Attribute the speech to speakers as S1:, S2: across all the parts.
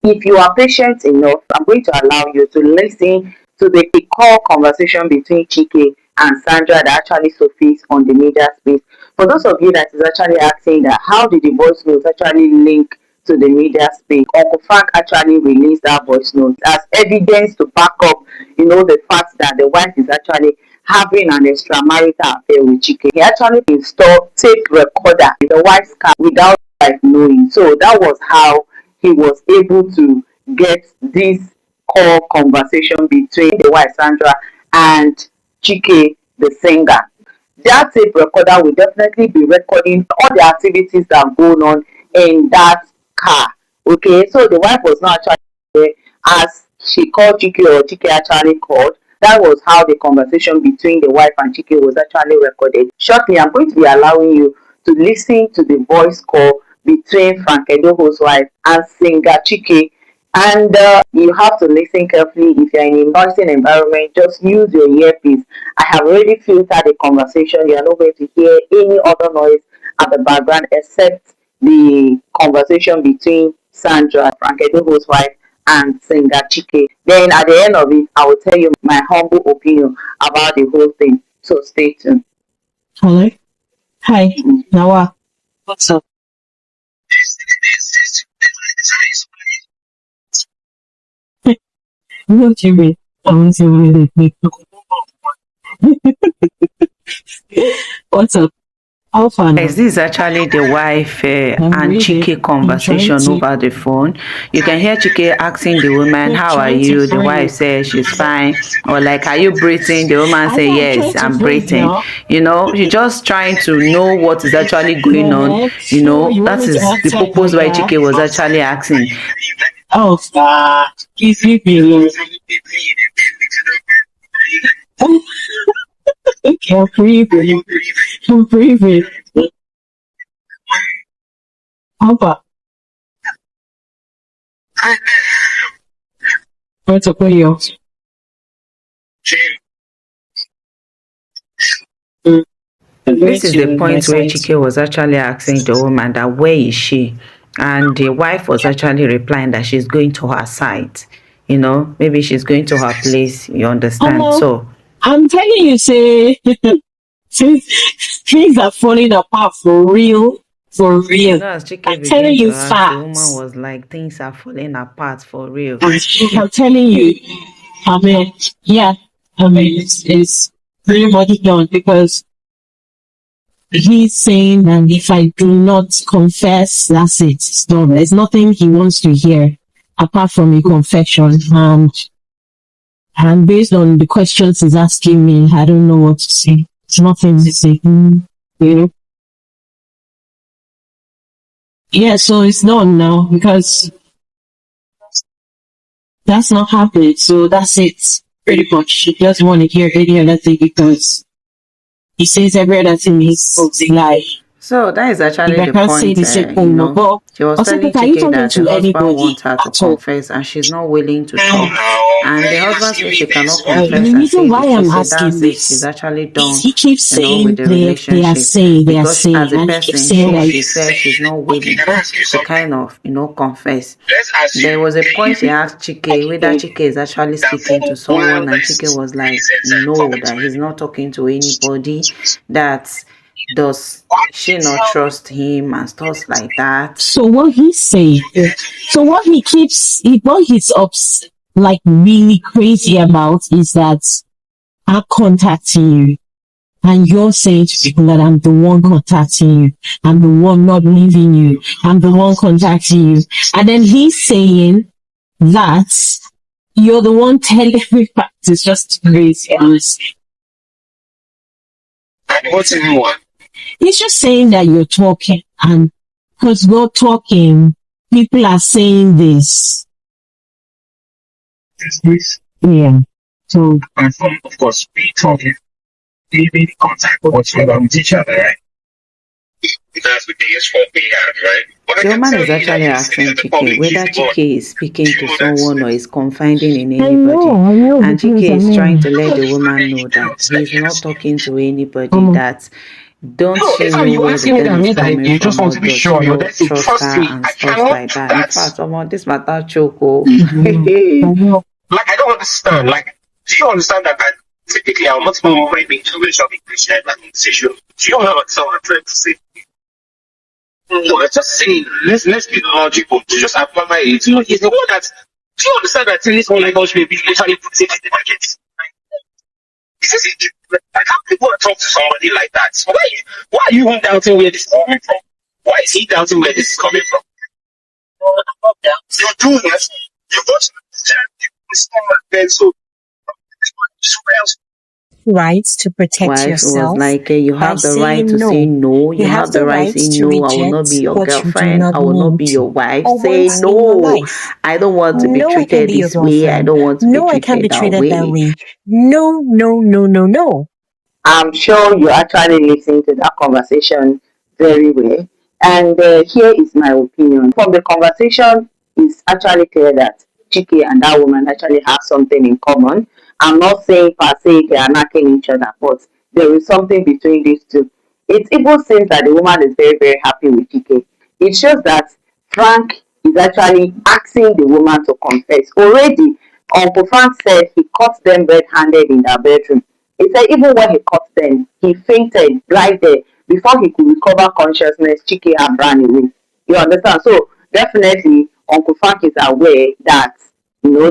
S1: If you are patient enough, I'm going to allow you to listen to the call conversation between Chike and Sandra that actually surfaced on the media space. For those of you that is actually asking that how did the voice notes actually link to the media space, Uncle Frank actually released that voice note as evidence to back up, the fact that the wife is actually having an extramarital affair with Chike. He actually installed tape recorder in the wife's car without wife knowing. So that was how he was able to get this call conversation between the wife Sandra and Chike, the singer. That tape recorder will definitely be recording all the activities that are going on in that car. Okay, so the wife was not actually there as she called Chike or Chike actually called. That was how the conversation between the wife and Chike was actually recorded. Shortly, I'm going to be allowing you to listen to the voice call between Frank Edoho's wife and singer Chike. And you have to listen carefully. If you're in a noisy environment, just use your earpiece. I have already filtered the conversation. You are not going to hear any other noise at the background except the conversation between Sandra, Frank Edoho's wife, and singer Chike. Then at the end of it, I will tell you my humble opinion about the whole thing. So stay tuned.
S2: Hello. Hi. Nawa. What's up? What do you mean? I want to really What's up? How far now?
S3: Yes, this is actually the wife and Chike conversation over the phone. You can hear Chike asking the woman, "How are you?" The wife says she's fine, or like, "Are you breathing?" The woman says, "Yes, I'm breathing." She's just trying to know what is actually going on. That is the purpose why Chike was actually asking.
S2: Oh, please leave me alone. Okay, I'm breathing. I'm breathing. Papa. What's up with you?
S3: This is the point where Chike was actually asking the woman that where is she? And the wife was actually replying that she's going to her site. Maybe she's going to her place, you understand? So
S2: I'm telling you, say things are falling apart for real. For real.
S3: as Chike
S2: I'm telling you facts.
S3: The woman was like, things are falling apart for real.
S2: I'm telling you. It's pretty much done because he's saying that if I do not confess, that's it. It's done. There's nothing he wants to hear apart from a confession. And based on the questions he's asking me, I don't know what to say. It's nothing to say. Yeah, so it's done now because that's not happening. So that's it. Pretty much. He doesn't want to hear any other thing because he says every other thing is a lie.
S3: So that is actually the point. She was telling Chike that the husband wants her to confess and she's not willing to talk. And the husband says she cannot confess.
S2: The reason why I'm asking this,
S3: she's actually done.
S2: He keeps saying
S3: with the
S2: they are saying,
S3: because as a person, she says she's not willing to kind of, confess. There was a point she asked Chike whether Chike is actually speaking to someone, and Chike was like, no, that he's not talking to anybody. That does she not trust him and stuff like that?
S2: So what he's saying, what he's like really crazy about is that I'm contacting you and you're saying to people that I'm the one contacting you, I'm the one not leaving you, I'm the one contacting you, and then he's saying that you're the one telling everybody. It's just crazy, honestly. What's it more? He's just saying that you're talking, and because you're talking, people are saying this. Yeah. So, of course, we talking, we made contact whatsoever with each other, right? That's the biggest fault we had, right?
S3: The woman is actually asking Chike whether Chike is speaking to someone or is confiding in anybody. And Chike is trying to let the woman know that he's not talking to anybody, that Don't
S4: No,
S3: she
S4: if
S3: know
S4: you
S3: where the
S4: asking me
S3: thing
S4: that
S3: is
S4: means that
S3: coming
S4: you just
S3: from,
S4: want
S3: or
S4: to be
S3: does she
S4: sure you're
S3: not
S4: dating.
S3: trust
S4: Trust
S3: her
S4: me,
S3: and
S4: I
S3: stuff
S4: cannot
S3: like
S4: do
S3: that? In
S4: that.
S3: fact, this matter choco.
S4: Like, I don't understand. Like, do you understand that typically our multiple maybe children shall be Christian like this issue? Do you know what someone trying to say? No, let's just say let's be logical. To just apply my age. You know, he's the one that do you understand that this whole language may be literally put it in the market? This is it. Like, how people talk to somebody like that? So why are you even doubting where this is coming from? Why is he doubting where this is coming from? You do this, you go to the someone then so else.
S2: Right to protect
S3: Wife was
S2: yourself
S3: like, you
S2: by
S3: have the right
S2: saying
S3: to say
S2: no.
S3: no.
S2: You
S3: You
S2: have
S3: have the
S2: the
S3: right to
S2: right
S3: say
S2: to
S3: no. I will not be
S2: reject
S3: your
S2: what you do
S3: girlfriend.
S2: not
S3: I will not be
S2: need
S3: your wife.
S2: or
S3: Say
S2: want in your
S3: no.
S2: life.
S3: I don't want to be
S2: No, I can't
S3: treated
S2: be your
S3: this way. I
S2: girlfriend.
S3: don't want to be
S2: No, I can't
S3: treated
S2: be
S3: that
S2: treated that
S3: way.
S2: way. No, no, no, no, no.
S1: I'm sure you actually listened to that conversation very well. And here is my opinion. From the conversation, it's actually clear that Chike and that woman actually have something in common. I'm not saying per se they are knocking each other, but there is something between these two. It even seems that the woman is very, very happy with Chike. It shows that Frank is actually asking the woman to confess. Already, Uncle Frank said he caught them red-handed in their bedroom. He said even when he caught them, he fainted right there. Before he could recover consciousness, Chike had run away. You understand? So definitely Uncle Frank is aware that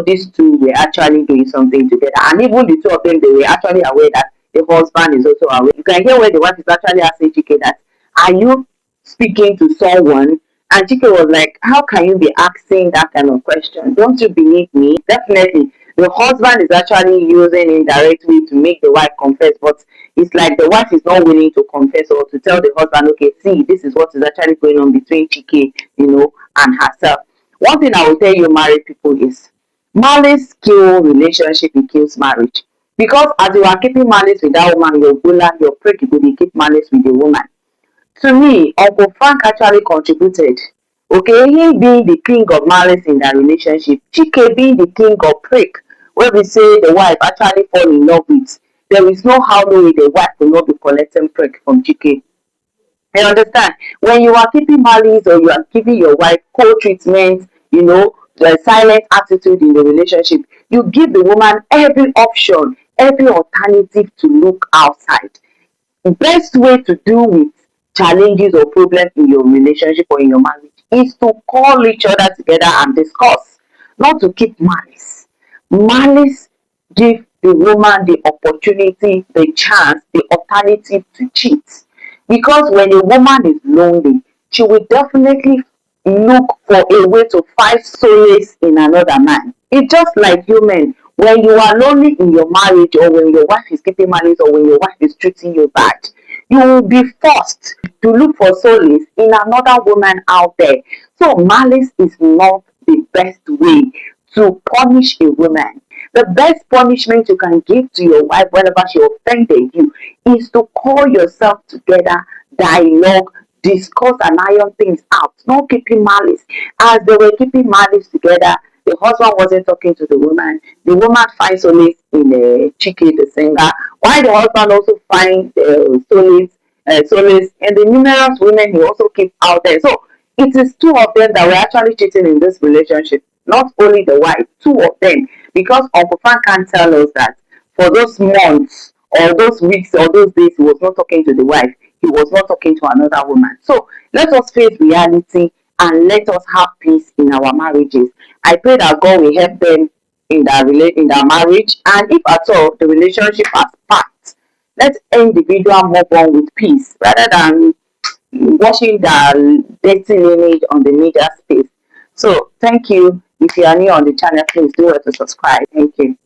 S1: these two were actually doing something together. And even the two of them, they were actually aware that the husband is also aware. You can hear where the wife is actually asking Chike that, are you speaking to someone? And Chike was like, how can you be asking that kind of question? Don't you believe me? Definitely. The husband is actually using indirect way to make the wife confess, but it's like the wife is not willing to confess or to tell the husband, okay, see, this is what is actually going on between Chike, and herself. One thing I will tell you, married people, is malice kills relationship, it kills marriage. Because as you are keeping malice with that woman, your gula, your prick, you go dey keep malice with the woman. To me, Uncle Frank actually contributed. Okay, he being the king of malice in their relationship, Chike being the king of prick, where we say the wife actually fall in love with. There is no how no way the wife will not be collecting prick from Chike. You understand? When you are keeping malice or you are giving your wife cold treatment, the silent attitude in the relationship, you give the woman every option, every alternative to look outside. The best way to deal with challenges or problems in your relationship or in your marriage is to call each other together and discuss, not to keep malice. Malice gives the woman the opportunity, the chance, the alternative to cheat. Because when a woman is lonely, she will definitely look for a way to find solace in another man. It's just like you men. When you are lonely in your marriage, or when your wife is keeping malice, or when your wife is treating you bad, you will be forced to look for solace in another woman out there. So malice is not the best way to punish a woman. The best punishment you can give to your wife whenever she offended you is to call yourself together, dialogue, discuss and iron things out, not keeping malice. As they were keeping malice together, the husband wasn't talking to the woman. The woman finds solace in Chike the singer, while the husband also finds solace in the numerous women he also keeps out there. So it is two of them that were actually cheating in this relationship, not only the wife, two of them. Because Uncle Frank can't tell us that for those months or those weeks or those days he was not talking to the wife, he was not talking to another woman. So let us face reality and let us have peace in our marriages. I pray that God will help them in their marriage, and if at all the relationship has sparked, let individual move on with peace rather than watching the dirty image on the media space. So thank you. If you are new on the channel, please do it to subscribe. Thank you.